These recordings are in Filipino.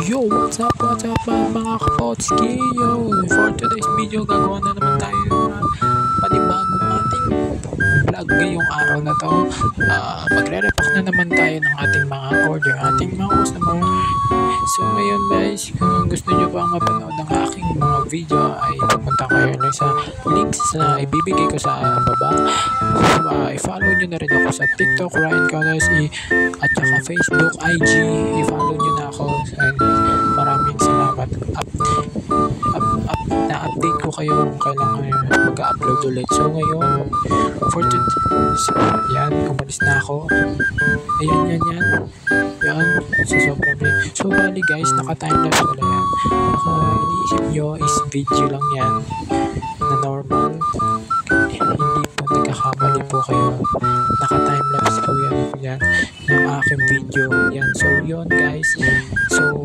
Yo, what's up mga kapotski? Yo, for today's video, gagawa na naman tayo ng panibagong ating vlog ngayong araw na to. Magre-repack na naman tayo ng ating mga order, ating mga customer. So ngayon guys, kung gusto nyo pang mapanood ng aking mga video ay pumunta kayo lang sa links na ibibigay ko sa baba. I-follow nyo na rin ako sa TikTok, Ryan Colors, at saka Facebook, IG. I-follow nyo na ako. And maraming salamat. Na-update ko kayo kung kailangan mag-upload ulit. So ngayon, for today, so yan, umalis na ako. Ayan. Yan, so sobrang so bali guys, naka-timelapse pala yan. Iniisip nyo is video lang yan na normal. Hindi po nagkakamali po kayo. Naka-timelapse po yan ng aking video. Yan, so yun guys. So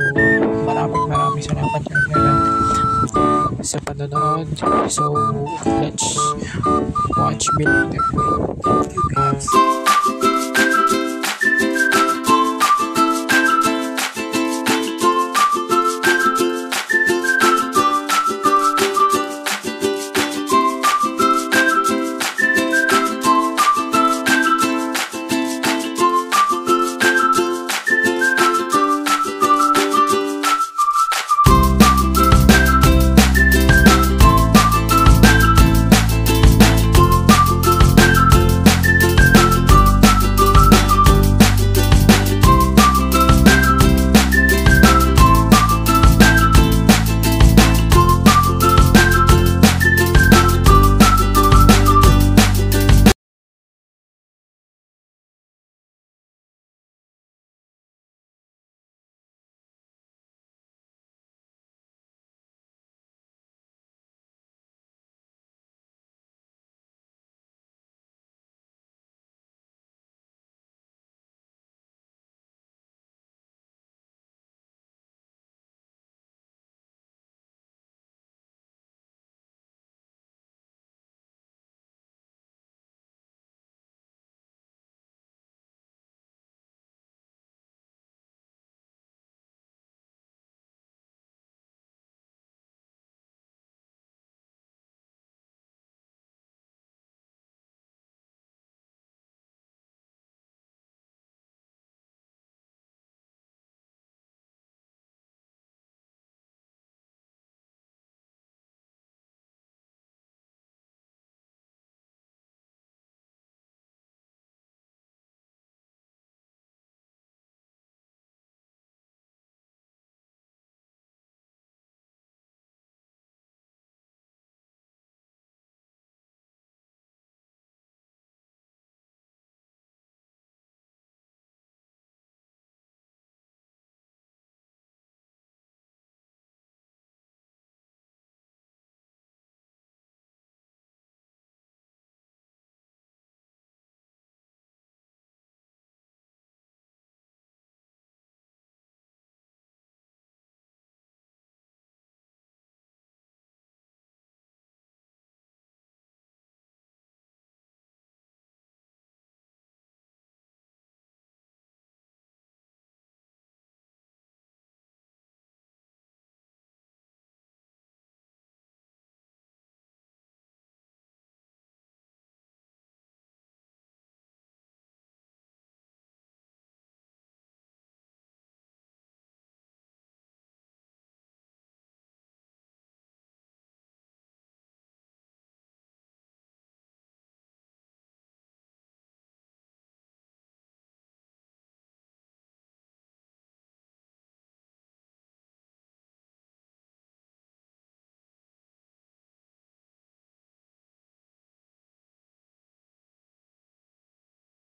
maraming salamat sa panonood. So let's watch me later. Thank you guys.